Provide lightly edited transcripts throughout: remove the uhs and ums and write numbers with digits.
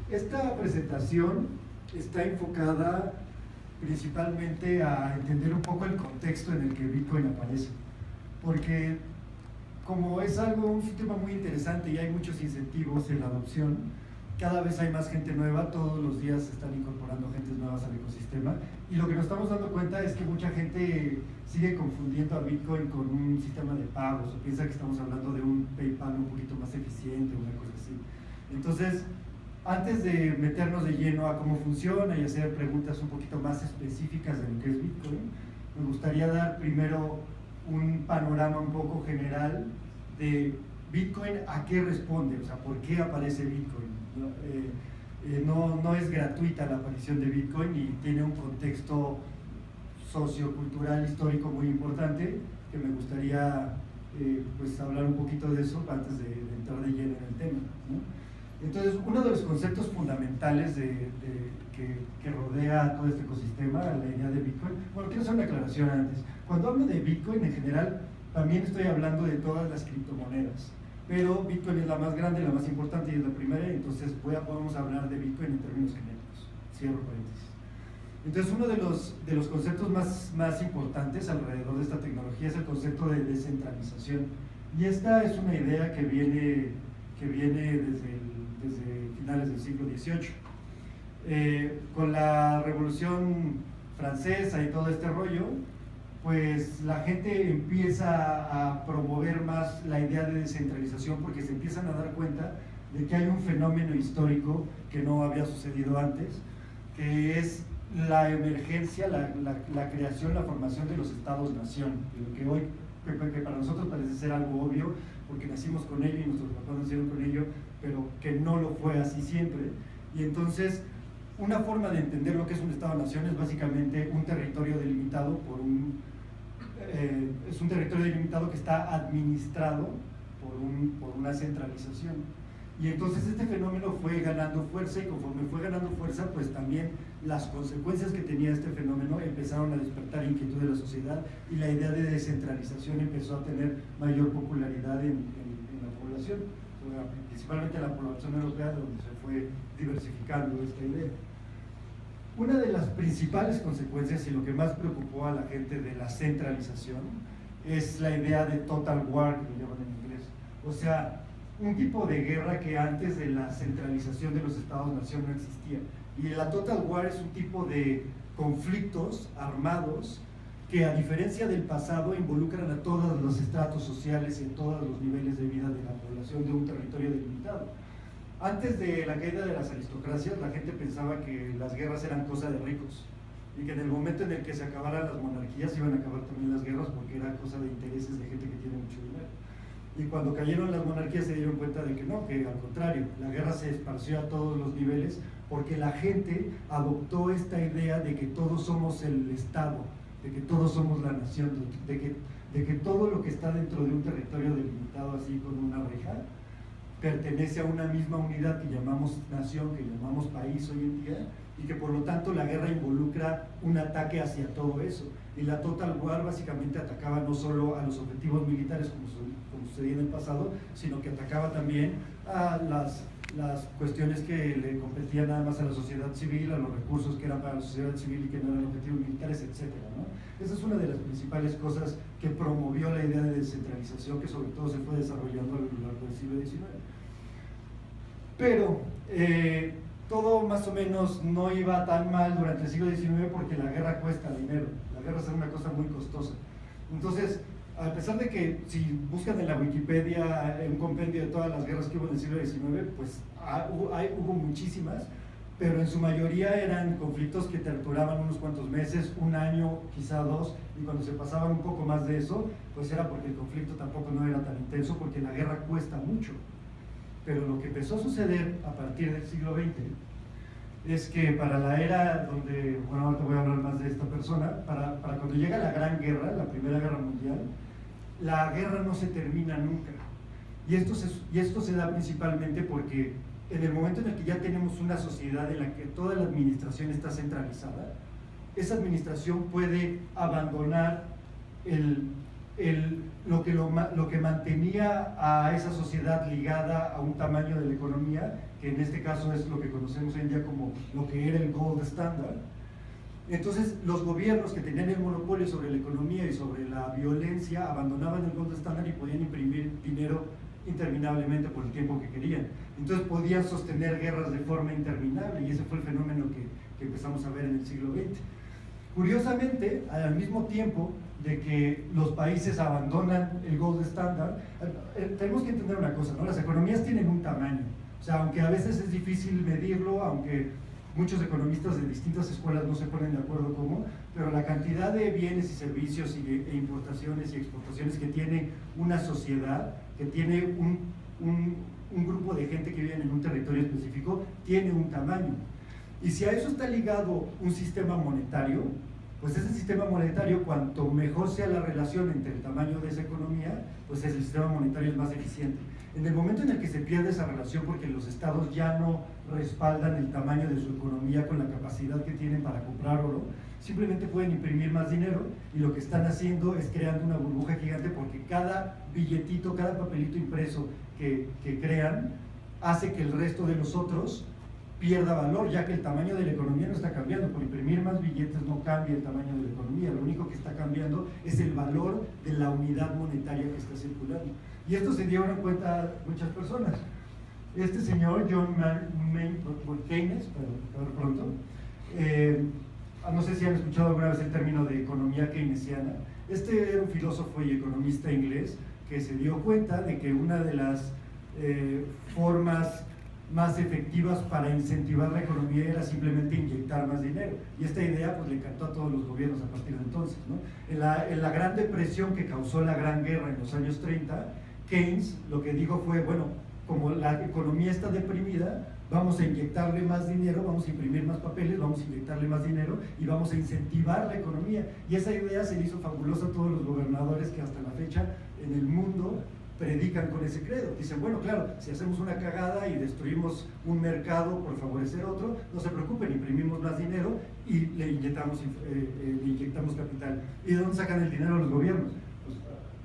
Esta presentación está enfocada principalmente a entender un poco el contexto en el que Bitcoin aparece, porque como es un sistema muy interesante y hay muchos incentivos en la adopción, cada vez hay más gente nueva, todos los días se están incorporando gentes nuevas al ecosistema, y lo que nos estamos dando cuenta es que mucha gente sigue confundiendo a Bitcoin con un sistema de pagos, o piensa que estamos hablando de un PayPal un poquito más eficiente, una cosa así. Entonces, antes de meternos de lleno a cómo funciona y hacer preguntas un poquito más específicas de lo que es Bitcoin, me gustaría dar primero un panorama un poco general de Bitcoin, a qué responde, o sea, por qué aparece Bitcoin. No es gratuita la aparición de Bitcoin y tiene un contexto sociocultural, histórico muy importante, que me gustaría pues hablar un poquito de eso antes de entrar de lleno en el tema, ¿no? Entonces, uno de los conceptos fundamentales que rodea todo este ecosistema, la idea de Bitcoin, bueno, quiero hacer una aclaración antes. Cuando hablo de Bitcoin en general, también estoy hablando de todas las criptomonedas, pero Bitcoin es la más grande, la más importante y es la primera, entonces podemos hablar de Bitcoin en términos genéricos. Cierro paréntesis. Entonces, uno de los conceptos más importantes alrededor de esta tecnología es el concepto de descentralización, y esta es una idea que viene desde finales del siglo XVIII. Con la Revolución Francesa y todo este rollo, pues la gente empieza a promover más la idea de descentralización porque se empiezan a dar cuenta de que hay un fenómeno histórico que no había sucedido antes, que es la emergencia, la creación, la formación de los estados-nación, de lo que hoy, que para nosotros parece ser algo obvio, porque nacimos con ello y nuestros papás nacieron con ello, pero que no lo fue así siempre. Y entonces, una forma de entender lo que es un Estado-nación es básicamente un territorio delimitado es un territorio delimitado que está administrado por una centralización. Y entonces este fenómeno fue ganando fuerza, y conforme fue ganando fuerza, pues también las consecuencias que tenía este fenómeno empezaron a despertar inquietud de la sociedad, y la idea de descentralización empezó a tener mayor popularidad en la población, principalmente en la población europea, donde se fue diversificando esta idea. Una de las principales consecuencias y lo que más preocupó a la gente de la centralización es la idea de total war, que lo llaman en inglés. O sea, un tipo de guerra que antes de la centralización de los estados-nación no existía. Y la total war es un tipo de conflictos armados que, a diferencia del pasado, involucran a todos los estratos sociales y a todos los niveles de vida de la población de un territorio delimitado. Antes de la caída de las aristocracias, la gente pensaba que las guerras eran cosa de ricos, y que en el momento en el que se acabaran las monarquías iban a acabar también las guerras, porque era cosa de intereses de gente que tiene mucho dinero. Y cuando cayeron las monarquías se dieron cuenta de que no, que al contrario, la guerra se esparció a todos los niveles, porque la gente adoptó esta idea de que todos somos el Estado, de que todos somos la nación, de que todo lo que está dentro de un territorio delimitado así con una reja, pertenece a una misma unidad que llamamos nación, que llamamos país hoy en día, y que por lo tanto la guerra involucra un ataque hacia todo eso. Y la Total War básicamente atacaba no solo a los objetivos militares como sucedía en el pasado, sino que atacaba también a las cuestiones que le competían nada más a la sociedad civil, a los recursos que eran para la sociedad civil y que no eran objetivos militares, etc., ¿no? Esa es una de las principales cosas que promovió la idea de descentralización, que sobre todo se fue desarrollando a lo largo del siglo XIX. Pero todo más o menos no iba tan mal durante el siglo XIX, porque la guerra cuesta dinero, la guerra es una cosa muy costosa. Entonces, a pesar de que si buscan en la Wikipedia un compendio de todas las guerras que hubo en el siglo XIX, pues hubo muchísimas, pero en su mayoría eran conflictos que duraban unos cuantos meses, un año, quizá dos, y cuando se pasaban un poco más de eso, pues era porque el conflicto tampoco no era tan intenso, porque la guerra cuesta mucho. Pero lo que empezó a suceder a partir del siglo XX es que para la era donde, bueno, ahorita voy a hablar más de esta persona, para cuando llega la Gran Guerra, la Primera Guerra Mundial, la guerra no se termina nunca. Y esto se da principalmente porque en el momento en el que ya tenemos una sociedad en la que toda la administración está esa administración puede abandonar lo que mantenía a esa sociedad ligada a un tamaño de la economía, que en este caso es lo que conocemos hoy en día como lo que era el gold standard. Entonces los gobiernos que tenían el monopolio sobre la economía y sobre la violencia abandonaban el gold standard y podían imprimir dinero interminablemente por el tiempo que querían. Entonces podían sostener guerras de forma interminable, y ese fue el fenómeno que empezamos a ver en el siglo XX. Curiosamente, al mismo tiempo de que los países abandonan el gold standard, tenemos que entender una cosa, ¿no? Las economías tienen un tamaño, o sea, aunque a veces es difícil medirlo, aunque muchos economistas de distintas escuelas no se ponen de acuerdo cómo, pero la cantidad de bienes y servicios e importaciones y exportaciones que tiene una sociedad, que tiene un grupo de gente que vive en un territorio específico, tiene un tamaño. Y si a eso está ligado un sistema monetario, pues ese sistema monetario, cuanto mejor sea la relación entre el tamaño de esa economía, pues el sistema monetario es más eficiente. En el momento en el que se pierde esa relación porque los estados ya no respaldan el tamaño de su economía con la capacidad que tienen para comprar oro, simplemente pueden imprimir más dinero, y lo que están haciendo es creando una burbuja gigante, porque cada billetito, cada papelito impreso que crean hace que el resto de los otros pierda valor, ya que el tamaño de la economía no está cambiando. Por imprimir más billetes no cambia el tamaño de la economía, lo único que está cambiando es el valor de la unidad monetaria que está circulando. Y esto se dieron cuenta muchas personas. Este señor, John Maynard Keynes, para pronto, no sé si han escuchado alguna vez el término de economía keynesiana. Este era un filósofo y economista inglés que se dio cuenta de que una de las formas más efectivas para incentivar la economía era simplemente inyectar más dinero, y esta idea pues le encantó a todos los gobiernos a partir de entonces, ¿no? En la Gran Depresión que causó la Gran Guerra en los años 30, Keynes lo que dijo fue, bueno, como la economía está deprimida, vamos a inyectarle más dinero, vamos a imprimir más papeles, vamos a inyectarle más dinero y vamos a incentivar la economía. Y esa idea se le hizo fabulosa a todos los gobernadores que hasta la fecha en el mundo predican con ese credo. Dicen, bueno, claro, si hacemos una cagada y destruimos un mercado por favorecer otro, no se preocupen, imprimimos más dinero y le inyectamos capital. ¿Y de dónde sacan el dinero los gobiernos? Pues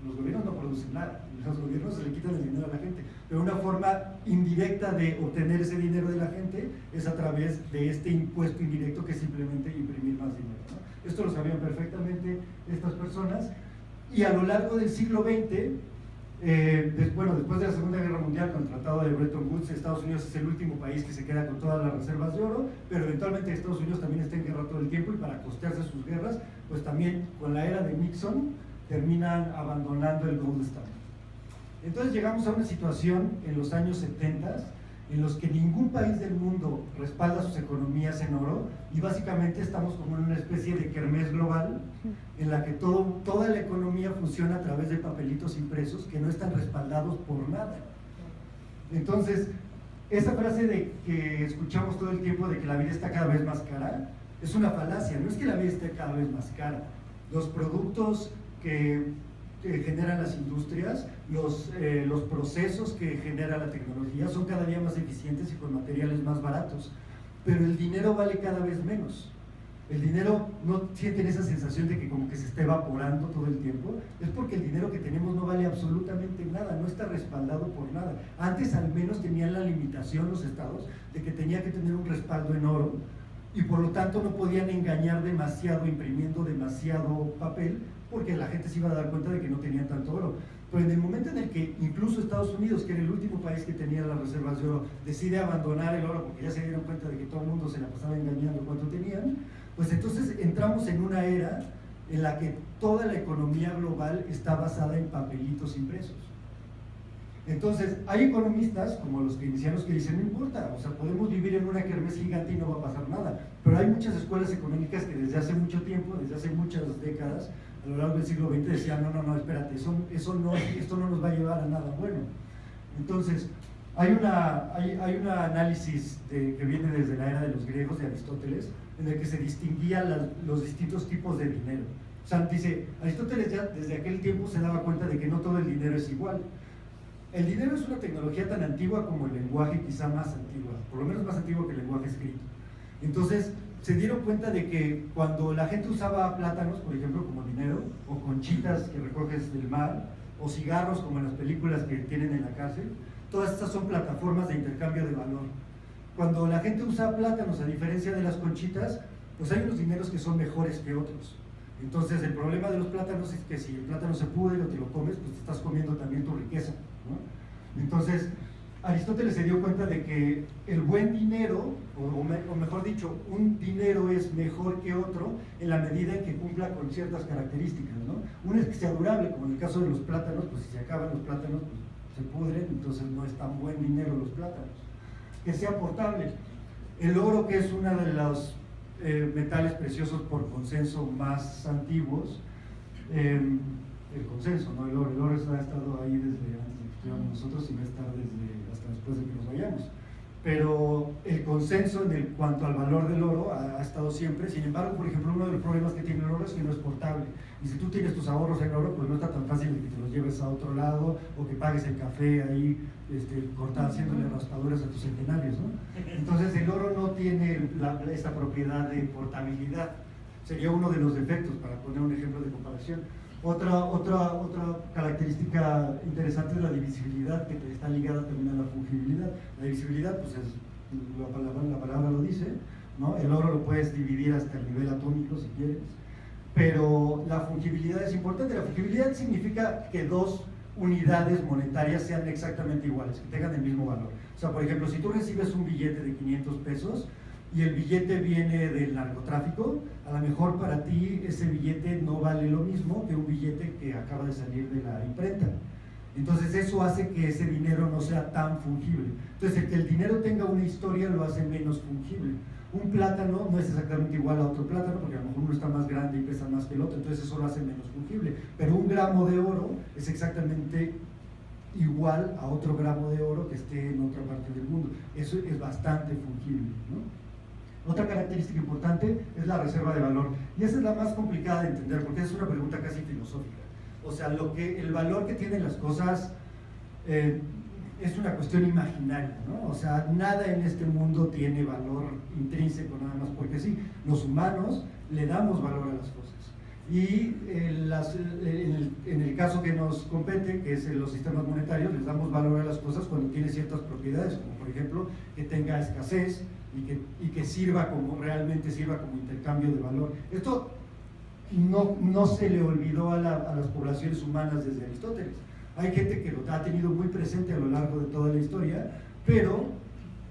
los gobiernos no producen nada, los gobiernos se le quitan el dinero a la gente, pero una forma indirecta de obtener ese dinero de la gente es a través de este impuesto indirecto, que es simplemente imprimir más dinero, ¿no? Esto lo sabían perfectamente estas personas, y a lo largo del siglo XX, después de la Segunda Guerra Mundial, con el Tratado de Bretton Woods, Estados Unidos es el último país que se queda con todas las reservas de oro, pero eventualmente Estados Unidos también está en guerra todo el tiempo, y para costearse sus guerras, pues también con la era de Nixon terminan abandonando el gold standard. Entonces llegamos a una situación en los años 70 en los que ningún país del mundo respalda sus economías en oro, y básicamente estamos como en una especie de kermés global en la que toda la economía funciona a través de papelitos impresos que no están respaldados por nada. Entonces, esa frase de que escuchamos todo el tiempo de que la vida está cada vez más cara, es una falacia. No es que la vida esté cada vez más cara. Los productos que generan las industrias, los procesos que genera la tecnología son cada día más eficientes y con materiales más baratos, pero el dinero vale cada vez menos. El dinero no sienten esa sensación de que como que se está evaporando todo el tiempo, es porque el dinero que tenemos no vale absolutamente nada, no está respaldado por nada. Antes al menos tenían la limitación los estados de que tenía que tener un respaldo en oro, y por lo tanto no podían engañar demasiado imprimiendo demasiado papel, porque la gente se iba a dar cuenta de que no tenían tanto oro. Pero en el momento en el que incluso Estados Unidos, que era el último país que tenía las reservas de oro, decide abandonar el oro porque ya se dieron cuenta de que todo el mundo se la pasaba engañando cuánto tenían, pues entonces entramos en una era en la que toda la economía global está basada en papelitos impresos. Entonces, hay economistas como los keynesianos que dicen, no importa, o sea, podemos vivir en una kermés gigante y no va a pasar nada, pero hay muchas escuelas económicas que desde hace mucho tiempo, desde hace muchas décadas, a lo largo del siglo XX decían, no, espérate, esto no nos va a llevar a nada bueno. Entonces, hay un análisis que viene desde la era de los griegos, de Aristóteles, en el que se distinguían los distintos tipos de dinero. O sea, dice, Aristóteles ya desde aquel tiempo se daba cuenta de que no todo el dinero es igual. El dinero es una tecnología tan antigua como el lenguaje, quizá más antigua, por lo menos más antiguo que el lenguaje escrito. Entonces, se dieron cuenta de que cuando la gente usaba plátanos, por ejemplo, como dinero, o conchitas que recoges del mar, o cigarros como en las películas que tienen en la cárcel. Todas estas son plataformas de intercambio de valor. Cuando la gente usa plátanos, a diferencia de las conchitas, pues hay unos dineros que son mejores que otros. Entonces el problema de los plátanos es que si el plátano se pudre o te lo comes, pues te estás comiendo también tu riqueza, ¿no? Entonces Aristóteles se dio cuenta de que el buen dinero, o mejor dicho, un dinero es mejor que otro en la medida en que cumpla con ciertas características, ¿no? Uno es que sea durable, como en el caso de los plátanos, pues si se acaban los plátanos, pues se pudren, entonces no es tan buen dinero los plátanos. Que sea portable. El oro, que es uno de los metales preciosos por consenso más antiguos, el consenso, ¿no? El oro ha estado ahí desde antes de que estuviéramos nosotros y va a estar hasta después de que nos vayamos. Pero el consenso en cuanto al valor del oro ha estado siempre. Sin embargo, por ejemplo, uno de los problemas que tiene el oro es que no es portable. Y si tú tienes tus ahorros en oro, pues no está tan fácil de que te los lleves a otro lado o que pagues el café ahí, haciéndole raspaduras a tus centenarios, ¿no? Entonces el oro no tiene esta propiedad de portabilidad. Sería uno de los defectos, para poner un ejemplo de comparación. Otra característica interesante es la divisibilidad, que está ligada también a la fungibilidad. La divisibilidad, pues la palabra lo dice, ¿no? El oro lo puedes dividir hasta el nivel atómico si quieres, pero la fungibilidad es importante. La fungibilidad significa que dos unidades monetarias sean exactamente iguales, que tengan el mismo valor. O sea, por ejemplo, si tú recibes un billete de 500 pesos y el billete viene del narcotráfico, a lo mejor para ti ese billete no vale lo mismo que un billete que acaba de salir de la imprenta. Entonces eso hace que ese dinero no sea tan fungible. Entonces el que el dinero tenga una historia lo hace menos fungible. Un plátano no es exactamente igual a otro plátano, porque a lo mejor uno está más grande y pesa más que el otro, entonces eso lo hace menos fungible. Pero un gramo de oro es exactamente igual a otro gramo de oro que esté en otra parte del mundo. Eso es bastante fungible, ¿no? Otra característica importante es la reserva de valor, y esa es la más complicada de entender porque es una pregunta casi filosófica. O sea, el valor que tienen las cosas es una cuestión imaginaria, ¿no? O sea, nada en este mundo tiene valor intrínseco nada más porque sí. Los humanos le damos valor a las cosas. Y en el caso que nos compete, que es en los sistemas monetarios, les damos valor a las cosas cuando tiene ciertas propiedades, como por ejemplo que tenga escasez y que realmente sirva como intercambio de valor. Esto no se le olvidó a las poblaciones humanas desde Aristóteles. Hay gente que lo ha tenido muy presente a lo largo de toda la historia, pero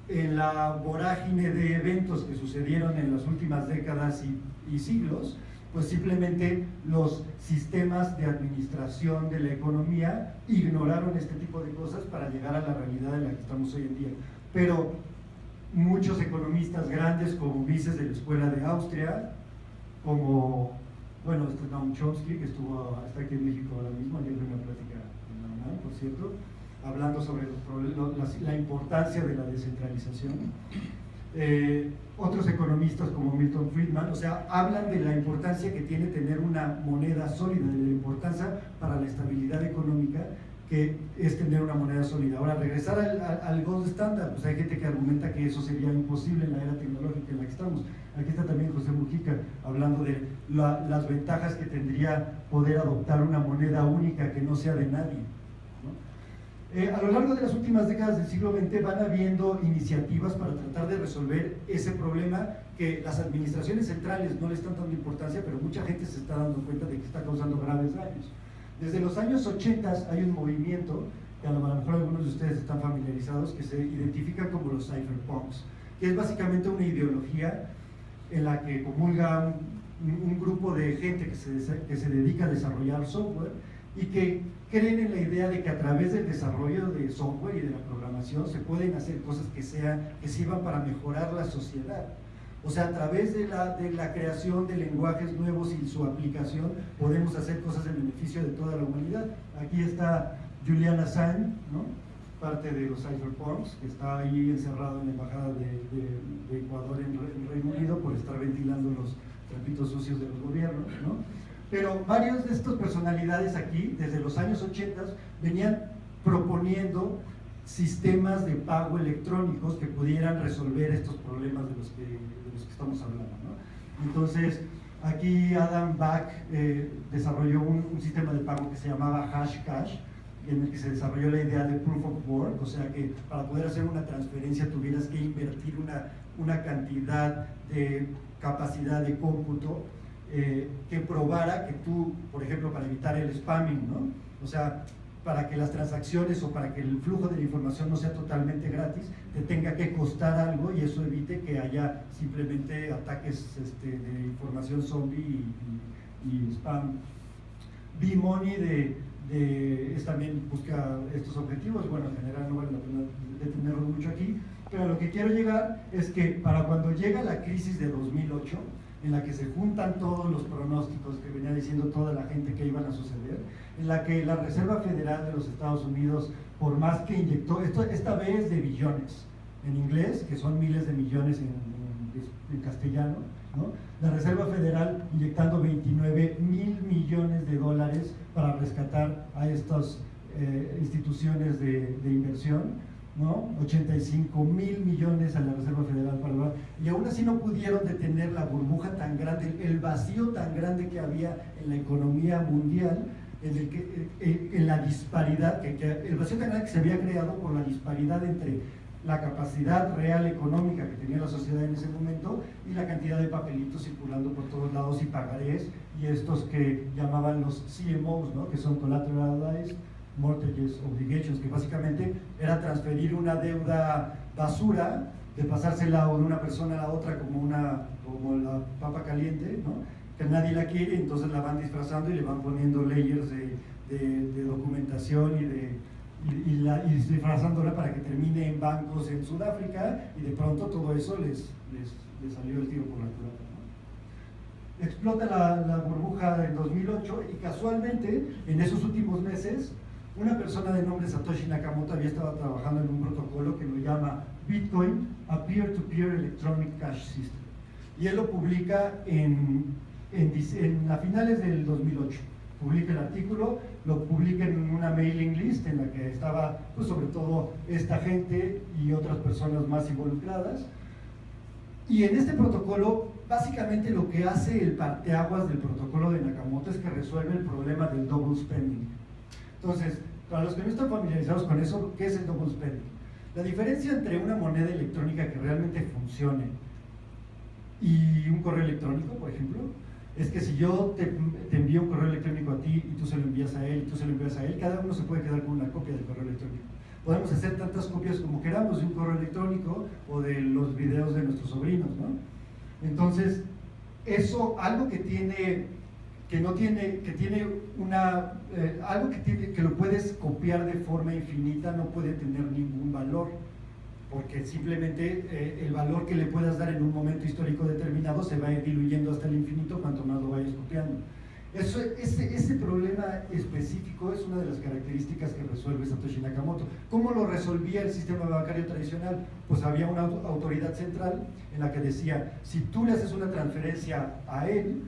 en la vorágine de eventos que sucedieron en las últimas décadas y siglos, pues simplemente los sistemas de administración de la economía ignoraron este tipo de cosas para llegar a la realidad en la que estamos hoy en día. Pero muchos economistas grandes, como Mises de la Escuela de Austria, como, bueno, Noam Chomsky, que está aquí en México ahora mismo, ayer de una plática en la UNAM, por cierto, hablando sobre la importancia de la descentralización. Otros economistas como Milton Friedman, o sea, hablan de la importancia que tiene tener una moneda sólida, de la importancia para la estabilidad económica que es tener una moneda sólida. Ahora, regresar al gold standard, pues hay gente que argumenta que eso sería imposible en la era tecnológica en la que estamos. Aquí está también José Mujica hablando de las ventajas que tendría poder adoptar una moneda única que no sea de nadie, ¿no? A lo largo de las últimas décadas del siglo XX van habiendo iniciativas para tratar de resolver ese problema que las administraciones centrales no le están dando importancia, pero mucha gente se está dando cuenta de que está causando graves daños. Desde los años 80 hay un movimiento, que a lo mejor algunos de ustedes están familiarizados, que se identifica como los cypherpunks, que es básicamente una ideología en la que comulga un grupo de gente que se dedica a desarrollar software y que creen en la idea de que a través del desarrollo de software y de la programación se pueden hacer cosas que sirvan para mejorar la sociedad. O sea, a través de la creación de lenguajes nuevos y su aplicación podemos hacer cosas en beneficio de toda la humanidad. Aquí está Julian Assange, ¿no? Parte de los cypherpunks, que está ahí encerrado en la embajada de Ecuador en Reino Unido por estar ventilando los trapitos sucios de los gobiernos, ¿no? Pero varios de estas personalidades aquí, desde los años 80, venían proponiendo sistemas de pago electrónicos que pudieran resolver estos problemas de los que estamos hablando, ¿no? Entonces, Aquí Adam Back desarrolló un sistema de pago que se llamaba Hashcash, en el que se desarrolló la idea de Proof of Work, o sea que para poder hacer una transferencia tuvieras que invertir una cantidad de capacidad de cómputo que probara que tú, por ejemplo, para evitar el spamming, ¿no? O sea, para que las transacciones o para que el flujo de la información no sea totalmente gratis, te tenga que costar algo y eso evite que haya simplemente ataques de información zombie y spam. B-Money también busca estos objetivos. Bueno, en general no vale la pena detenerlo mucho aquí, pero a lo que quiero llegar es que para cuando llega la crisis de 2008, en la que se juntan todos los pronósticos que venía diciendo toda la gente que iban a suceder, en la que la Reserva Federal de los Estados Unidos, por más que inyectó, esta vez de billones en inglés, que son miles de millones en castellano, ¿no? La Reserva Federal inyectando 29,000 millones de dólares para rescatar a estas instituciones de inversión, ¿no? 85,000 millones a la Reserva Federal para lograr, y aún así no pudieron detener la burbuja tan grande, el vacío tan grande que había en la economía mundial, en la disparidad, el vacío tan grande que se había creado por la disparidad entre la capacidad real económica que tenía la sociedad en ese momento y la cantidad de papelitos circulando por todos lados y pagarés, y estos que llamaban los CMOs, ¿no? Que son Collateralized Mortgages Obligations, que básicamente era transferir una deuda basura, de pasársela de una persona a la otra como la papa caliente, ¿no? Que nadie la quiere, entonces la van disfrazando y le van poniendo layers de documentación y disfrazándola para que termine en bancos en Sudáfrica, y de pronto todo eso les salió el tiro por la culata, ¿no? Explota la burbuja en 2008 y casualmente en esos últimos meses una persona de nombre Satoshi Nakamoto había estado trabajando en un protocolo que lo llama Bitcoin, a Peer-to-Peer Electronic Cash System, y él lo publica a finales del 2008. Publica el artículo, lo publica en una mailing list en la que estaba, pues, sobre todo esta gente y otras personas más involucradas. Y en este protocolo, básicamente lo que hace el parteaguas del protocolo de Nakamoto es que resuelve el problema del double spending. Entonces, para los que no están familiarizados con eso, ¿qué es el double spending? La diferencia entre una moneda electrónica que realmente funcione y un correo electrónico, por ejemplo, es que si yo te envío un correo electrónico a ti y tú se lo envías a él y tú se lo envías a él, cada uno se puede quedar con una copia del correo electrónico. Podemos hacer tantas copias como queramos de un correo electrónico o de los videos de nuestros sobrinos, ¿no? Entonces, eso, algo que lo puedes copiar de forma infinita, no puede tener ningún valor, porque simplemente el valor que le puedas dar en un momento histórico determinado se va a ir diluyendo hasta el infinito cuanto más lo vayas copiando. Ese problema específico es una de las características que resuelve Satoshi Nakamoto. ¿Cómo lo resolvía el sistema bancario tradicional? Pues había una autoridad central en la que decía, si tú le haces una transferencia a él,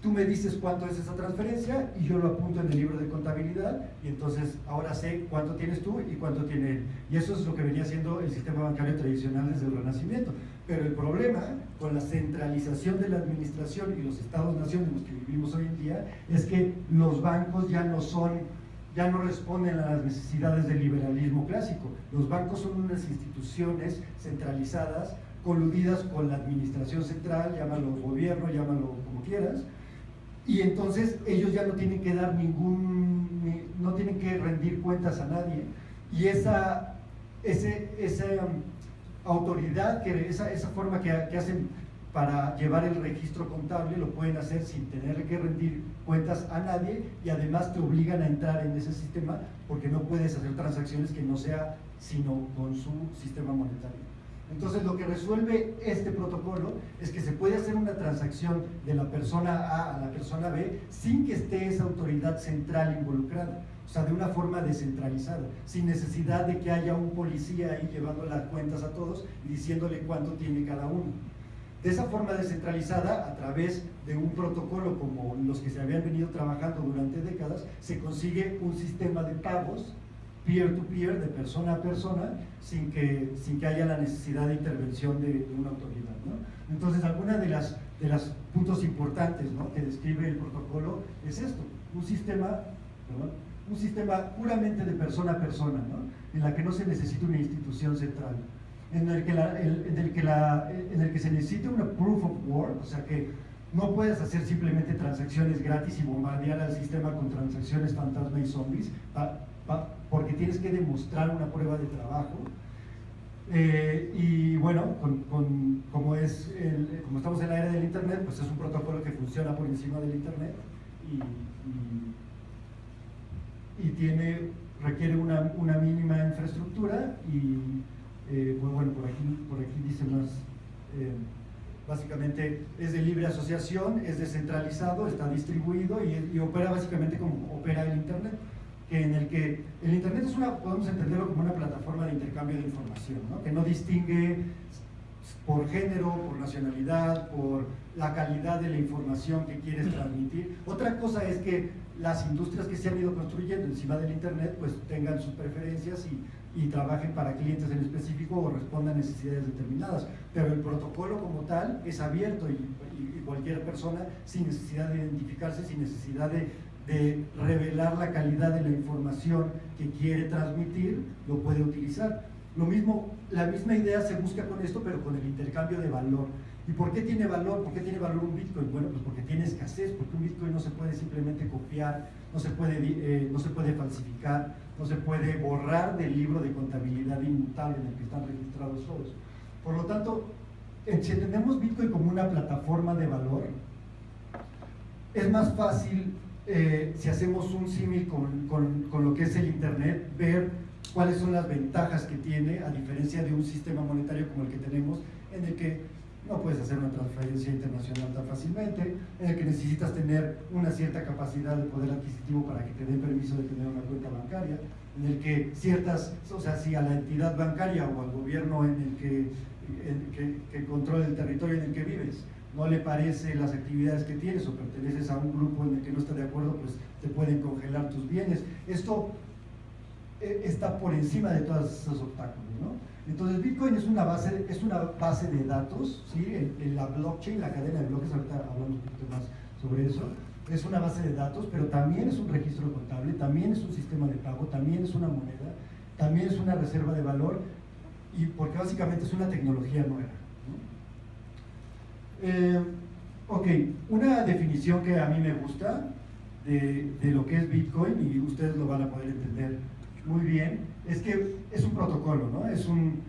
tú me dices cuánto es esa transferencia y yo lo apunto en el libro de contabilidad, y entonces ahora sé cuánto tienes tú y cuánto tiene él. Y eso es lo que venía siendo el sistema bancario tradicional desde el Renacimiento. Pero el problema con la centralización de la administración y los estados-nación en los que vivimos hoy en día es que los bancos ya no responden a las necesidades del liberalismo clásico. Los bancos son unas instituciones centralizadas, coludidas con la administración central, llámalo gobierno, llámalo como quieras, y entonces ellos ya no tienen que dar no tienen que rendir cuentas a nadie, y esa autoridad, esa forma que hacen para llevar el registro contable, lo pueden hacer sin tener que rendir cuentas a nadie, y además te obligan a entrar en ese sistema porque no puedes hacer transacciones que no sea sino con su sistema monetario. Entonces, lo que resuelve este protocolo es que se puede hacer una transacción de la persona A a la persona B sin que esté esa autoridad central involucrada, o sea, de una forma descentralizada, sin necesidad de que haya un policía ahí llevando las cuentas a todos y diciéndole cuánto tiene cada uno. De esa forma descentralizada, a través de un protocolo como los que se habían venido trabajando durante décadas, se consigue un sistema de pagos peer-to-peer, de persona a persona, sin que haya la necesidad de intervención de una autoridad, ¿no? Entonces, alguna de las puntos importantes, ¿no?, que describe el protocolo es esto: un sistema puramente de persona a persona, ¿no?, en la que no se necesita una institución central, en el que se necesita una proof of work, o sea que no puedes hacer simplemente transacciones gratis y bombardear al sistema con transacciones fantasma y zombies, porque tienes que demostrar una prueba de trabajo. Y bueno, como estamos en la era del Internet, pues es un protocolo que funciona por encima del Internet y requiere una mínima infraestructura y pues bueno, por aquí dice más, básicamente es de libre asociación, es descentralizado, está distribuido y opera básicamente como opera el Internet, en el que el Internet podemos entenderlo como una plataforma de intercambio de información, ¿no?, que no distingue por género, por nacionalidad, por la calidad de la información que quieres transmitir. Otra cosa es que las industrias que se han ido construyendo encima del Internet pues tengan sus preferencias y trabajen para clientes en específico o respondan a necesidades determinadas, pero el protocolo como tal es abierto y cualquier persona, sin necesidad de identificarse, sin necesidad de revelar la calidad de la información que quiere transmitir, lo puede utilizar. La misma idea se busca con esto, pero con el intercambio de valor. ¿Y por qué tiene valor? ¿Por qué tiene valor un Bitcoin? Bueno, pues porque tiene escasez, porque un Bitcoin no se puede simplemente copiar, no se puede falsificar, no se puede borrar del libro de contabilidad inmutable en el que están registrados todos. Por lo tanto, si entendemos Bitcoin como una plataforma de valor, es más fácil, si hacemos un símil con lo que es el Internet, ver cuáles son las ventajas que tiene, a diferencia de un sistema monetario como el que tenemos, en el que no puedes hacer una transferencia internacional tan fácilmente, en el que necesitas tener una cierta capacidad de poder adquisitivo para que te den permiso de tener una cuenta bancaria, en el que si a la entidad bancaria o al gobierno que controla el territorio en el que vives no le parece las actividades que tienes o perteneces a un grupo en el que no está de acuerdo, pues te pueden congelar tus bienes. Esto está por encima de todos esos obstáculos, ¿no? Entonces Bitcoin es una base de datos, ¿sí? En la blockchain, la cadena de bloques, ahorita hablamos un poquito más sobre eso, es una base de datos, pero también es un registro contable, también es un sistema de pago, también es una moneda, también es una reserva de valor, y porque básicamente es una tecnología nueva, ¿no? Ok, una definición que a mí me gusta de lo que es Bitcoin, y ustedes lo van a poder entender muy bien, es que es un protocolo, ¿no? Es un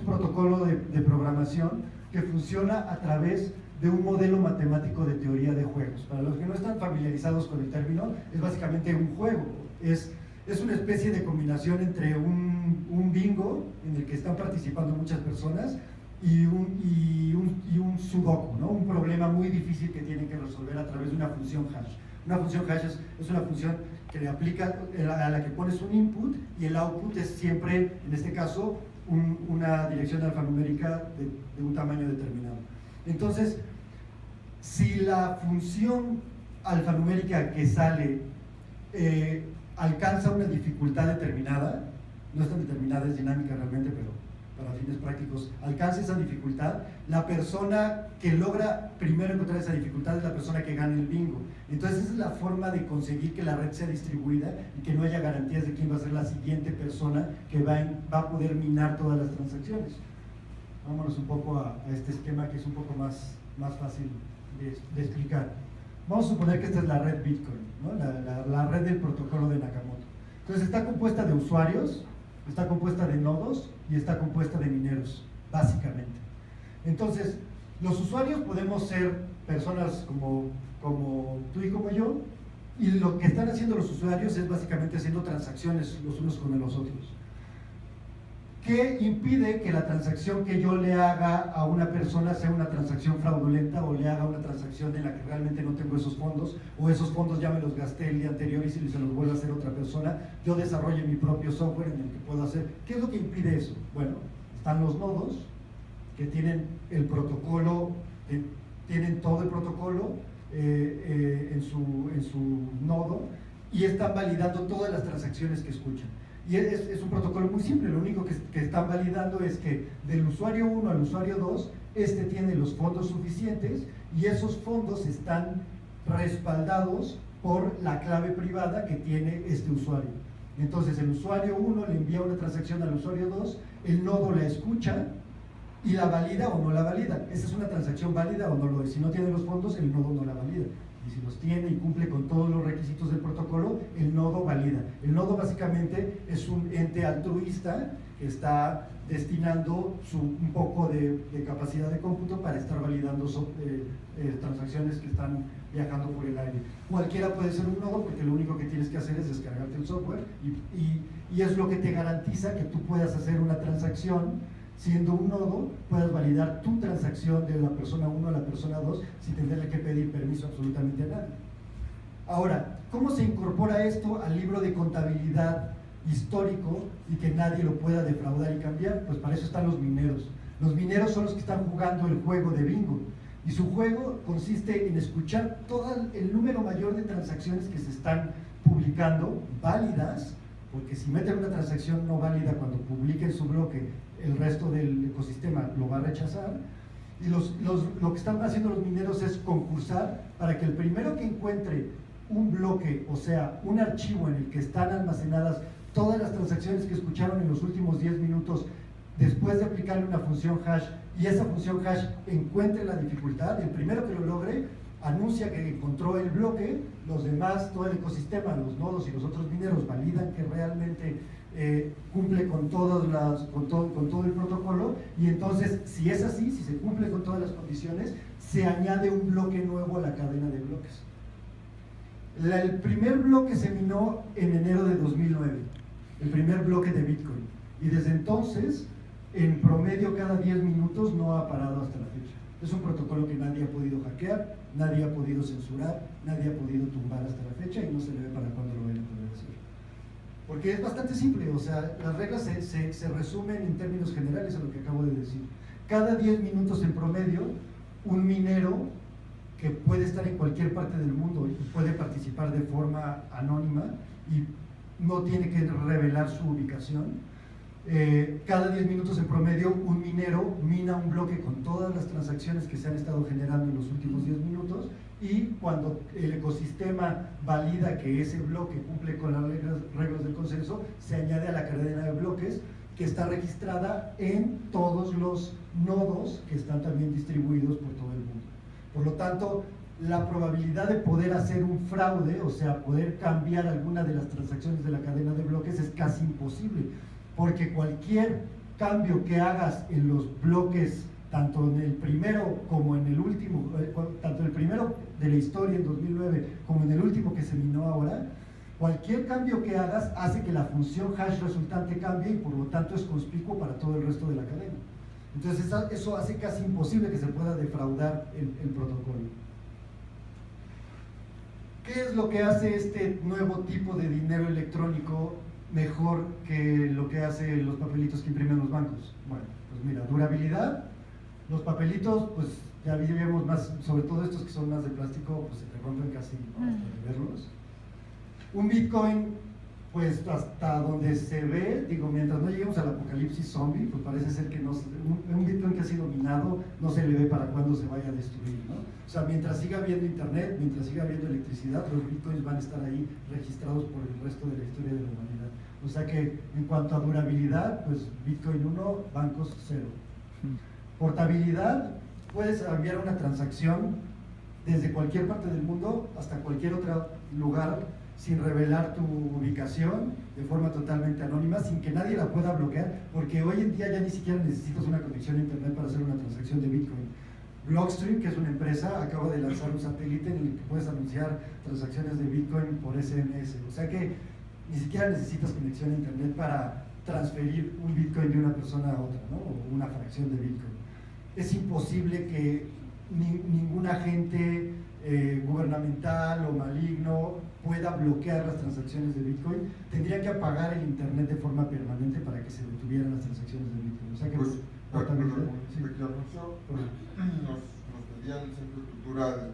protocolo de programación que funciona a través de un modelo matemático de teoría de juegos. Para los que no están familiarizados con el término, es básicamente un juego, es una especie de combinación entre un bingo en el que están participando muchas personas y un sudoku, ¿no? Un problema muy difícil que tienen que resolver a través de una función hash. Una función hash es una función que le aplica, a la que pones un input, y el output es siempre, en este caso, una dirección alfanumérica de un tamaño determinado. Entonces, si la función alfanumérica que sale alcanza una dificultad determinada, no es tan determinada, es dinámica realmente, pero para fines prácticos, alcanza esa dificultad, la persona que logra primero encontrar esa dificultad es la persona que gana el bingo. Entonces esa es la forma de conseguir que la red sea distribuida y que no haya garantías de quién va a ser la siguiente persona que va a poder minar todas las transacciones. Vámonos un poco a este esquema que es un poco más fácil de explicar. Vamos a suponer que esta es la red Bitcoin, ¿no? la red del protocolo de Nakamoto. Entonces está compuesta de usuarios, está compuesta de nodos y está compuesta de mineros, básicamente. Entonces, los usuarios podemos ser personas como tú y como yo, y lo que están haciendo los usuarios es básicamente haciendo transacciones los unos con los otros. ¿Qué impide que la transacción que yo le haga a una persona sea una transacción fraudulenta, o le haga una transacción en la que realmente no tengo esos fondos, o esos fondos ya me los gasté el día anterior y si se los vuelve a hacer otra persona, yo desarrolle mi propio software en el que puedo hacer? ¿Qué es lo que impide eso? Bueno, están los nodos que tienen el protocolo, tienen todo el protocolo en su nodo, y están validando todas las transacciones que escuchan. Y es un protocolo muy simple, lo único que están validando es que del usuario 1 al usuario 2, este tiene los fondos suficientes y esos fondos están respaldados por la clave privada que tiene este usuario. Entonces el usuario 1 le envía una transacción al usuario 2, el nodo la escucha y la valida o no la valida. Esa es una transacción válida o no lo es. Si no tiene los fondos, el nodo no la valida. Y si los tiene y cumple con todos los requisitos del protocolo, el nodo valida. El nodo básicamente es un ente altruista que está destinando un poco de capacidad de cómputo para estar validando transacciones que están viajando por el aire. Cualquiera puede ser un nodo porque lo único que tienes que hacer es descargarte el software y es lo que te garantiza que tú puedas hacer una transacción. Siendo un nodo, puedes validar tu transacción de la persona 1 a la persona 2 sin tenerle que pedir permiso absolutamente a nadie. Ahora, ¿cómo se incorpora esto al libro de contabilidad histórico y que nadie lo pueda defraudar y cambiar? Pues para eso están los mineros. Los mineros son los que están jugando el juego de bingo. Y su juego consiste en escuchar todo el número mayor de transacciones que se están publicando, válidas, porque si meten una transacción no válida cuando publiquen su bloque, el resto del ecosistema lo va a rechazar. Y lo que están haciendo los mineros es concursar para que el primero que encuentre un bloque, o sea, un archivo en el que están almacenadas todas las transacciones que escucharon en los últimos 10 minutos, después de aplicarle una función hash, y esa función hash encuentre la dificultad, el primero que lo logre, anuncia que encontró el bloque, los demás, todo el ecosistema, los nodos y los otros mineros validan que realmente cumple con todo el protocolo, y entonces, si es así, si se cumple con todas las condiciones, se añade un bloque nuevo a la cadena de bloques. El primer bloque se minó en enero de 2009, el primer bloque de Bitcoin, y desde entonces, en promedio cada 10 minutos no ha parado hasta la fecha. Es un protocolo que nadie ha podido hackear, nadie ha podido censurar, nadie ha podido tumbar hasta la fecha y no se le ve para cuándo lo vayan a poder hacer. Porque es bastante simple, o sea, las reglas se resumen en términos generales a lo que acabo de decir. Cada 10 minutos en promedio, un minero que puede estar en cualquier parte del mundo y puede participar de forma anónima y no tiene que revelar su ubicación, cada 10 minutos en promedio un minero mina un bloque con todas las transacciones que se han estado generando en los últimos 10 minutos, y cuando el ecosistema valida que ese bloque cumple con las reglas del consenso, se añade a la cadena de bloques que está registrada en todos los nodos que están también distribuidos por todo el mundo. Por lo tanto, la probabilidad de poder hacer un fraude, o sea, poder cambiar alguna de las transacciones de la cadena de bloques, es casi imposible, porque cualquier cambio que hagas en los bloques, tanto en el primero como en el último, tanto el primero de la historia en 2009 como en el último que se minó ahora, cualquier cambio que hagas hace que la función hash resultante cambie y por lo tanto es conspicuo para todo el resto de la cadena. Entonces eso hace casi imposible que se pueda defraudar el protocolo. ¿Qué es lo que hace este nuevo tipo de dinero electrónico mejor que lo que hacen los papelitos que imprimen los bancos? Bueno, pues mira, durabilidad. Los papelitos, pues ya vivimos más, sobre todo estos que son más de plástico, pues se te rompen casi hasta de verlos. Un Bitcoin, pues hasta donde se ve, digo, mientras no lleguemos al apocalipsis zombie, pues parece ser que no, un Bitcoin que ha sido minado no se le ve para cuándo se vaya a destruir, ¿no? O sea, mientras siga habiendo internet, mientras siga habiendo electricidad, los Bitcoins van a estar ahí registrados por el resto de la historia de la humanidad. O sea que en cuanto a durabilidad, pues Bitcoin 1, bancos 0. Portabilidad, puedes enviar una transacción desde cualquier parte del mundo hasta cualquier otro lugar sin revelar tu ubicación, de forma totalmente anónima, sin que nadie la pueda bloquear, porque hoy en día ya ni siquiera necesitas una conexión a internet para hacer una transacción de Bitcoin. Blockstream, que es una empresa, acaba de lanzar un satélite en el que puedes anunciar transacciones de Bitcoin por SMS, o sea que ni siquiera necesitas conexión a internet para transferir un Bitcoin de una persona a otra, ¿no? O una fracción de Bitcoin. Es imposible que ningún agente gubernamental o maligno pueda bloquear las transacciones de Bitcoin. Tendrían que apagar el internet de forma permanente para que se detuvieran las transacciones de Bitcoin. O sea que pues, nos pedía el Centro de Cultura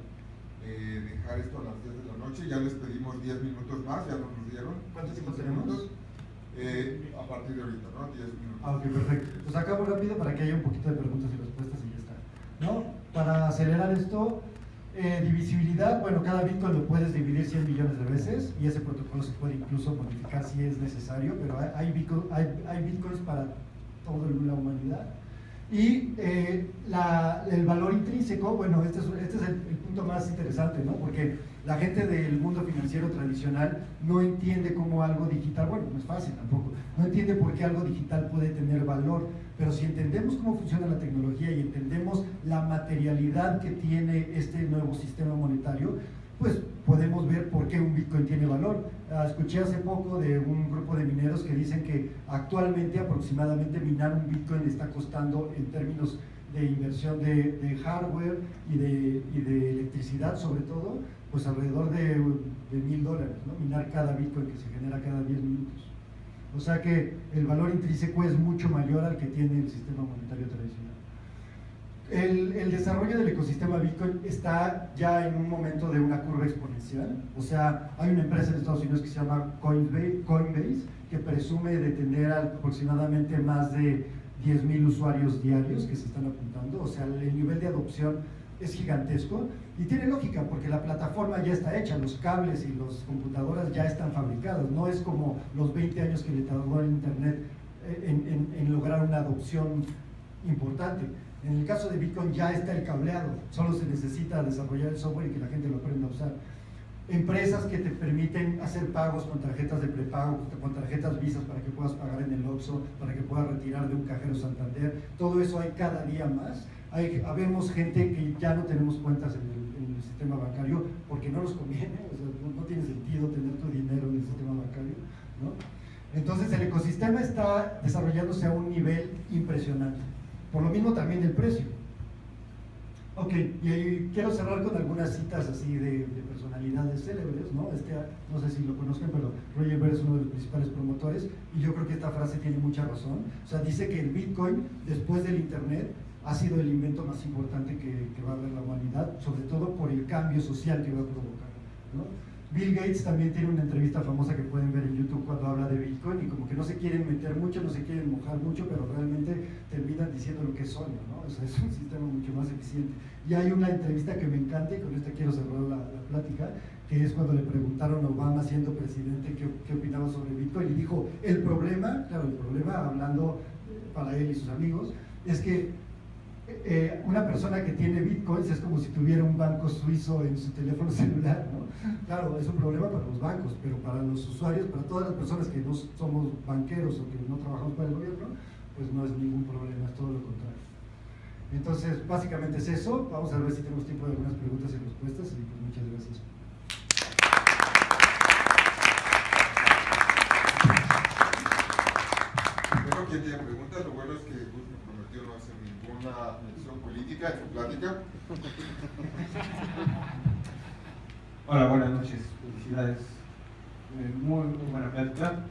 dejar esto a las 10 de la noche. Ya les pedimos 10 minutos más, ya nos los dieron. ¿Cuánto tiempo tenemos? A partir de ahorita, ¿no? 10 minutos. Ok, perfecto. Pues acabo rápido para que haya un poquito de preguntas y respuestas y ya está, ¿no? Para acelerar esto, divisibilidad, bueno, cada Bitcoin lo puedes dividir 100 millones de veces y ese protocolo se puede incluso modificar si es necesario, pero hay Bitcoins para toda la humanidad. Y el valor intrínseco, bueno, este es el punto más interesante, ¿no? Porque la gente del mundo financiero tradicional no entiende cómo algo digital, bueno, no es fácil tampoco, no entiende por qué algo digital puede tener valor, pero si entendemos cómo funciona la tecnología y entendemos la materialidad que tiene este nuevo sistema monetario, pues podemos ver por qué un Bitcoin tiene valor. Escuché hace poco de un grupo de mineros que dicen que actualmente aproximadamente minar un Bitcoin está costando en términos de inversión de hardware y de electricidad sobre todo, pues alrededor de $1,000, ¿no? Minar cada Bitcoin que se genera cada 10 minutos. O sea que el valor intrínseco es mucho mayor al que tiene el sistema monetario tradicional. El desarrollo del ecosistema Bitcoin está ya en un momento de una curva exponencial. O sea, hay una empresa en Estados Unidos que se llama Coinbase que presume de tener aproximadamente más de 10,000 usuarios diarios que se están apuntando. O sea, el nivel de adopción es gigantesco y tiene lógica porque la plataforma ya está hecha, los cables y las computadoras ya están fabricados. No es como los 20 años que le tardó el Internet en lograr una adopción importante. En el caso de Bitcoin ya está el cableado, solo se necesita desarrollar el software y que la gente lo aprenda a usar. Empresas que te permiten hacer pagos con tarjetas de prepago, con tarjetas Visas para que puedas pagar en el Oxxo, para que puedas retirar de un cajero Santander, todo eso hay cada día más. Habemos gente que ya no tenemos cuentas en el sistema bancario porque no nos conviene, o sea, no tiene sentido tener tu dinero en el sistema bancario, ¿no? Entonces el ecosistema está desarrollándose a un nivel impresionante. Por lo mismo también del precio. Ok, y quiero cerrar con algunas citas así de personalidades célebres, ¿no? No sé si lo conozcan, pero Roger Ver es uno de los principales promotores y yo creo que esta frase tiene mucha razón. O sea, dice que el Bitcoin, después del Internet, ha sido el invento más importante que va a haber la humanidad, sobre todo por el cambio social que va a provocar, ¿no? Bill Gates también tiene una entrevista famosa que pueden ver en YouTube cuando habla de Bitcoin y como que no se quieren meter mucho, no se quieren mojar mucho, pero realmente terminan diciendo lo que es sólido, ¿no? O sea, es un sistema mucho más eficiente. Y hay una entrevista que me encanta y con esta quiero cerrar la plática, que es cuando le preguntaron a Obama siendo presidente qué opinaba sobre Bitcoin y dijo, el problema, hablando para él y sus amigos, es que una persona que tiene bitcoins es como si tuviera un banco suizo en su teléfono celular, ¿no? Claro, es un problema para los bancos, pero para los usuarios, para todas las personas que no somos banqueros o que no trabajamos para el gobierno, pues no es ningún problema, es todo lo contrario. Entonces, básicamente es eso. Vamos a ver si tenemos tiempo de algunas preguntas y respuestas y pues muchas gracias. Bueno, quien tiene preguntas, lo bueno es que Gus me prometió no hacer ninguna mención política en su plática. Hola, buenas noches, felicidades. Muy buena plática.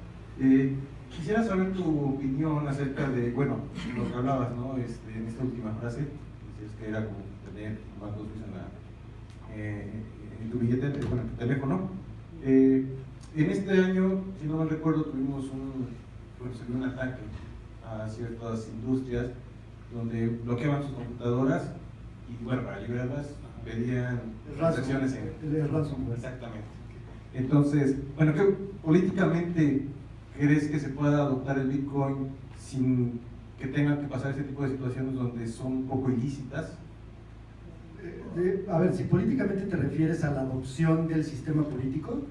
Quisiera saber tu opinión acerca de, bueno, lo que hablabas, ¿no? En esta última frase, decías que era como tener bancos en tu billete, bueno, en tu teléfono. En este año, si no mal recuerdo, tuvimos un ataque a ciertas industrias donde bloqueaban sus computadoras y, bueno, para liberarlas pedían transacciones en ransomware. Exactamente. Entonces, bueno, ¿qué políticamente crees que se pueda adoptar el Bitcoin sin que tengan que pasar ese tipo de situaciones donde son un poco ilícitas? A ver, si políticamente te refieres a la adopción del sistema político.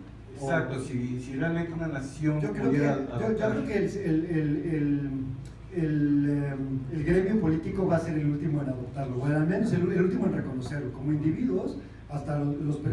Exacto, si realmente una nación pudiera adoptar. Yo creo que el gremio político va a ser el último en adoptarlo, o al menos el último en reconocerlo. Como individuos, hasta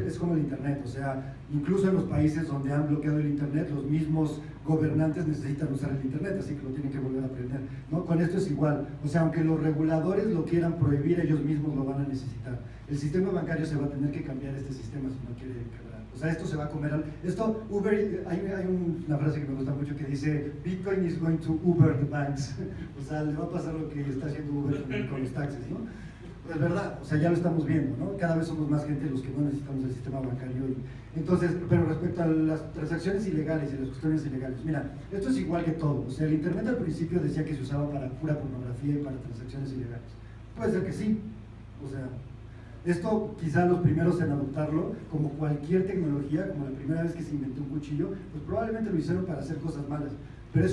es como el Internet, o sea, incluso en los países donde han bloqueado el Internet, los mismos gobernantes necesitan usar el Internet, así que lo tienen que volver a aprender, ¿no? Con esto es igual, o sea, aunque los reguladores lo quieran prohibir, ellos mismos lo van a necesitar. El sistema bancario se va a tener que cambiar este sistema si no quiere quebrar. O sea, esto se va a comer hay una frase que me gusta mucho que dice Bitcoin is going to Uber the banks. O sea, le va a pasar lo que está haciendo Uber con los taxis, ¿no? Es verdad, o sea, ya lo estamos viendo, ¿no? Cada vez somos más gente los que no necesitamos el sistema bancario. Entonces, pero respecto a las transacciones ilegales y las cuestiones ilegales, mira, esto es igual que todo. O sea, el Internet al principio decía que se usaba para pura pornografía y para transacciones ilegales. Puede ser que sí. O sea, esto quizá los primeros en adoptarlo, como cualquier tecnología, como la primera vez que se inventó un cuchillo, pues probablemente lo hicieron para hacer cosas malas. Pero,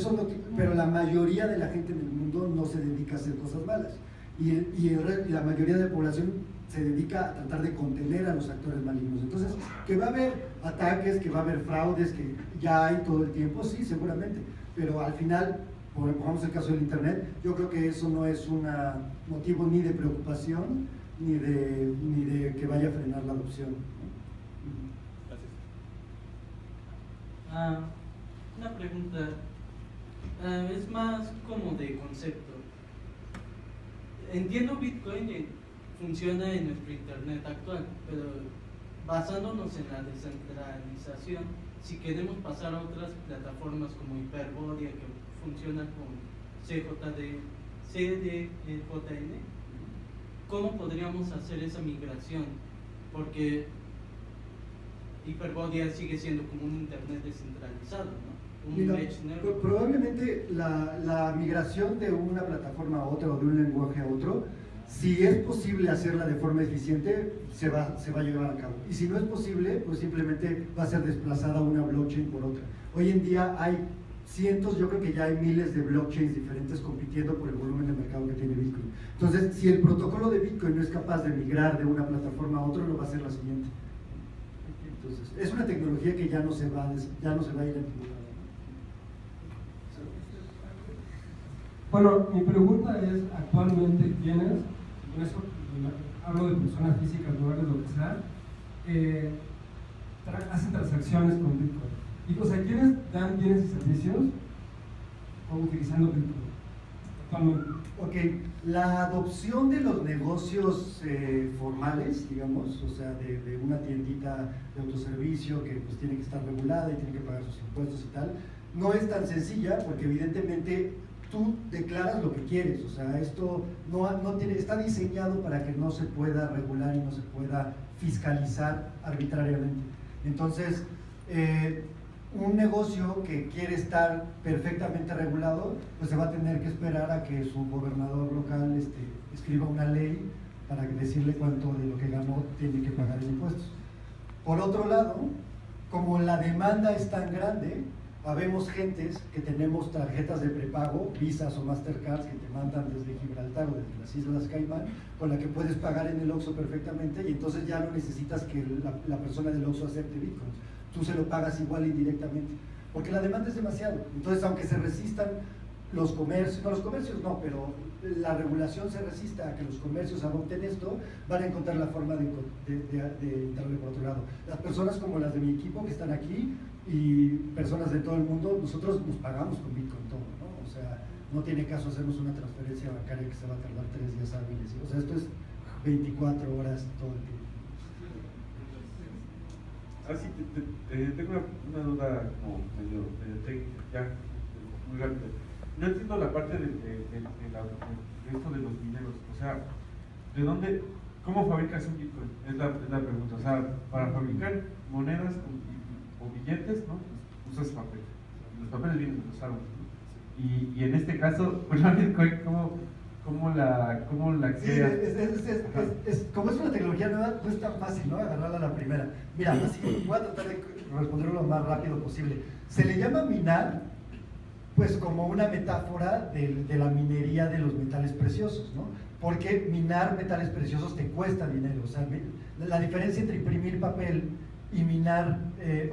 pero la mayoría de la gente en el mundo no se dedica a hacer cosas malas. Y la mayoría de la población se dedica a tratar de contener a los actores malignos. Entonces, que va a haber ataques, que va a haber fraudes, que ya hay todo el tiempo, sí, seguramente. Pero al final, pongamos el caso del Internet, yo creo que eso no es un motivo ni de preocupación, ni de que vaya a frenar la adopción. Gracias. Una pregunta, es más como de concepto. Entiendo Bitcoin funciona en nuestro Internet actual, pero basándonos en la descentralización, si queremos pasar a otras plataformas como Hyperbodia, que funciona con CDJN, ¿cómo podríamos hacer esa migración? Porque Hyperbodia sigue siendo como un Internet descentralizado, ¿no? Mira, probablemente la migración de una plataforma a otra o de un lenguaje a otro, si es posible hacerla de forma eficiente, se va a llevar a cabo. Y si no es posible, pues simplemente va a ser desplazada una blockchain por otra. Hoy en día hay cientos, yo creo que ya hay miles de blockchains diferentes compitiendo por el volumen de mercado que tiene Bitcoin. Entonces, si el protocolo de Bitcoin no es capaz de migrar de una plataforma a otra, lo va a hacer la siguiente. Entonces, es una tecnología que ya no se va a ir a ningún lado. Bueno, mi pregunta es, actualmente, ¿quiénes, con eso hablo de personas físicas, lugares, lo que sea, hacen transacciones con Bitcoin? Y o sea, ¿quiénes dan bienes y servicios utilizando Bitcoin actualmente? Ok, la adopción de los negocios formales, digamos, o sea, de una tiendita de autoservicio que pues tiene que estar regulada y tiene que pagar sus impuestos y tal, no es tan sencilla porque evidentemente tú declaras lo que quieres, o sea, esto está diseñado para que no se pueda regular y no se pueda fiscalizar arbitrariamente. Entonces, un negocio que quiere estar perfectamente regulado, pues se va a tener que esperar a que su gobernador local escriba una ley para decirle cuánto de lo que ganó tiene que pagar en impuestos. Por otro lado, como la demanda es tan grande, habemos gentes que tenemos tarjetas de prepago, Visas o Mastercards que te mandan desde Gibraltar o desde las Islas Caimán, con la que puedes pagar en el Oxxo perfectamente y entonces ya no necesitas que la persona del Oxxo acepte bitcoins, tú se lo pagas igual indirectamente, porque la demanda es demasiado. Entonces, aunque se resistan los comercios no, pero la regulación se resista a que los comercios adopten esto, van a encontrar la forma de entrarle por otro lado. Las personas como las de mi equipo que están aquí y personas de todo el mundo, nosotros nos pagamos con Bitcoin todo, ¿no? O sea, no tiene caso hacernos una transferencia bancaria que se va a tardar 3 días hábiles. O sea, esto es 24 horas todo el tiempo. Sí, tengo una duda como medio técnica, ya, muy rápida. No entiendo la parte de esto de los mineros, o sea, ¿de dónde, cómo fabricas un Bitcoin? Es la pregunta, o sea, para fabricar monedas o billetes, ¿no? Pues usas papel, los papeles vienen de los árboles, ¿no? Y en este caso, pues la Bitcoin, ¿cómo la creas? Sí, como es una tecnología nueva, no es tan fácil, ¿no? Agarrarla a la primera. Mira, así voy a tratar de responderlo lo más rápido posible. Se le llama minar, pues como una metáfora de la minería de los metales preciosos, ¿no? Porque minar metales preciosos te cuesta dinero. O sea, la diferencia entre imprimir papel y minar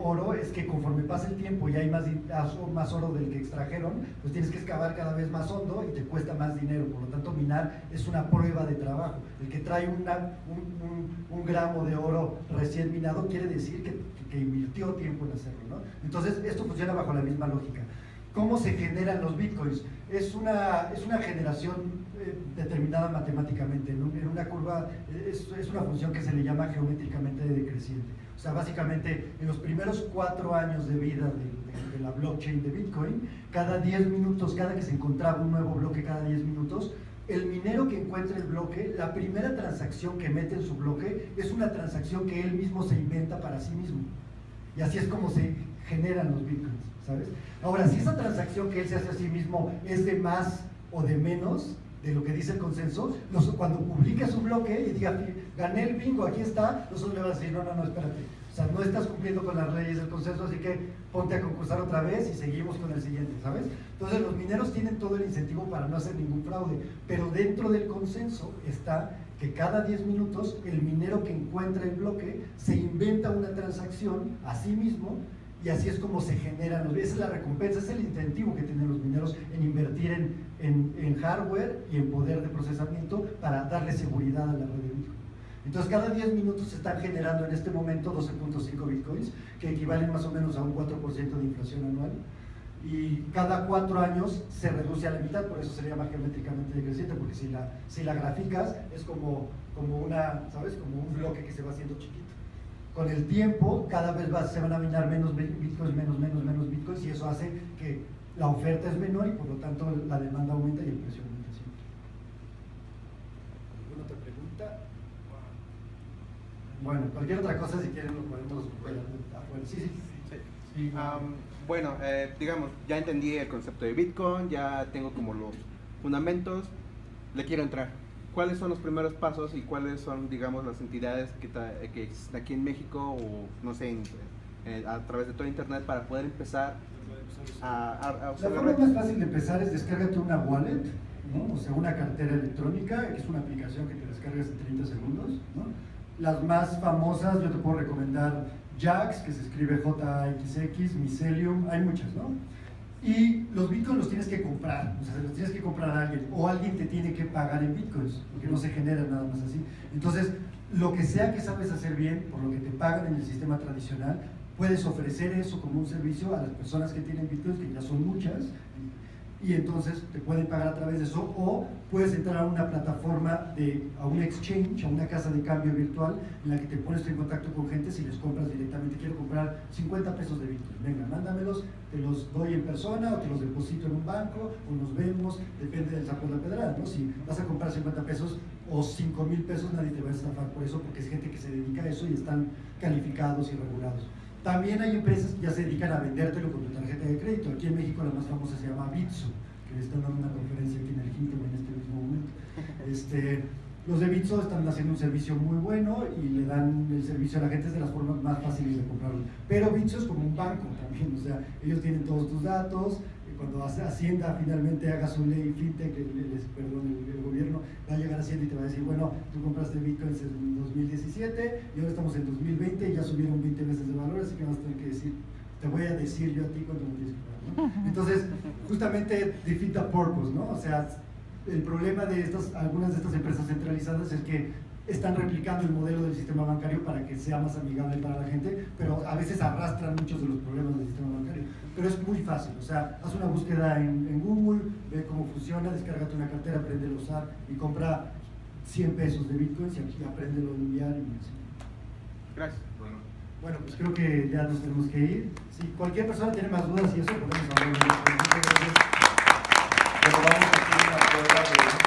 oro es que conforme pasa el tiempo y hay más oro del que extrajeron, pues tienes que excavar cada vez más hondo y te cuesta más dinero. Por lo tanto, minar es una prueba de trabajo. El que trae un gramo de oro recién minado quiere decir que invirtió tiempo en hacerlo, ¿no? Entonces, esto funciona bajo la misma lógica. ¿Cómo se generan los bitcoins? Es una generación determinada matemáticamente, en una curva, es una función que se le llama geométricamente decreciente. O sea, básicamente, en los primeros 4 años de vida de la blockchain de Bitcoin, cada 10 minutos, cada que se encontraba un nuevo bloque cada 10 minutos, el minero que encuentra el bloque, la primera transacción que mete en su bloque es una transacción que él mismo se inventa para sí mismo. Y así es como se generan los bitcoins, ¿sabes? Ahora, si esa transacción que él se hace a sí mismo es de más o de menos de lo que dice el consenso, cuando publique su bloque y diga, gané el bingo, aquí está, nosotros le vamos a decir, no, espérate. O sea, no estás cumpliendo con las leyes del consenso, así que ponte a concursar otra vez y seguimos con el siguiente, ¿sabes? Entonces los mineros tienen todo el incentivo para no hacer ningún fraude, pero dentro del consenso está que cada 10 minutos el minero que encuentra el bloque se inventa una transacción a sí mismo y así es como se generan, esa es la recompensa, es el incentivo que tienen los mineros en invertir en hardware y en poder de procesamiento para darle seguridad a la red de Bitcoin. Entonces cada 10 minutos se están generando en este momento 12.5 bitcoins, que equivalen más o menos a un 4% de inflación anual, y cada 4 años se reduce a la mitad, por eso se llama geométricamente decreciente, porque si la graficas es como una, ¿sabes? Como un bloque que se va haciendo chiquito. Con el tiempo cada vez se van a minar menos bitcoins, menos bitcoins, y eso hace que la oferta es menor y por lo tanto la demanda aumenta y el precio aumenta siempre. ¿Alguna otra pregunta? Bueno, cualquier otra cosa si quieren lo podemos ver afuera. Sí. Bueno, digamos, ya entendí el concepto de Bitcoin, ya tengo como los fundamentos, le quiero entrar. ¿Cuáles son los primeros pasos y cuáles son, digamos, las entidades que existen aquí en México o, no sé, a través de todo Internet para poder empezar a usar la forma más fácil de empezar es descárgate una wallet, ¿no? O sea, una cartera electrónica, que es una aplicación que te descargas en 30 segundos, ¿no? Las más famosas, yo te puedo recomendar Jaxx, que se escribe JXX, Mycelium, hay muchas, ¿no? Y los bitcoins los tienes que comprar, o sea, los tienes que comprar a alguien, o alguien te tiene que pagar en bitcoins, porque no se generan nada más así. Entonces, lo que sea que sabes hacer bien, por lo que te pagan en el sistema tradicional, puedes ofrecer eso como un servicio a las personas que tienen bitcoins, que ya son muchas, y entonces te pueden pagar a través de eso, o puedes entrar a una plataforma, a un exchange, a una casa de cambio virtual, en la que te pones en contacto con gente si les compras directamente. Quiero comprar 50 pesos de Bitcoin, venga, mándamelos, te los doy en persona o te los deposito en un banco o nos vemos, depende del saco de la pedrada, ¿no? Si vas a comprar 50 pesos o 5,000 pesos, nadie te va a estafar por eso, porque es gente que se dedica a eso y están calificados y regulados. También hay empresas que ya se dedican a vendértelo con tu tarjeta de crédito. Aquí en México la más famosa se llama Bitso, que están dando una conferencia aquí en el Hilton en este mismo momento. Los de Bitso están haciendo un servicio muy bueno y le dan el servicio a la gente, es de las formas más fáciles de comprarlo. Pero Bitso es como un banco también, o sea, ellos tienen todos tus datos. Cuando Hacienda finalmente haga su ley fintech, el gobierno va a llegar a Hacienda y te va a decir, bueno, tú compraste bitcoins en 2017 y ahora estamos en 2020 y ya subieron 20 veces de valor, así que vas a tener que decir, te voy a decir yo a ti cuánto me tienes que pagar, ¿no? Entonces, justamente defeat the purpose, ¿no? O sea, el problema de algunas de estas empresas centralizadas es que están replicando el modelo del sistema bancario para que sea más amigable para la gente, pero a veces arrastran muchos de los problemas del sistema bancario. Pero es muy fácil, o sea, haz una búsqueda en Google, ve cómo funciona, descárgate una cartera, aprende a usar y compra 100 pesos de bitcoins y aquí apréndelo a enviar y así. Gracias. Bueno, pues creo que ya nos tenemos que ir. Si cualquier persona tiene más dudas y eso, podemos hablar de eso. Pero vamos a hacer una prueba de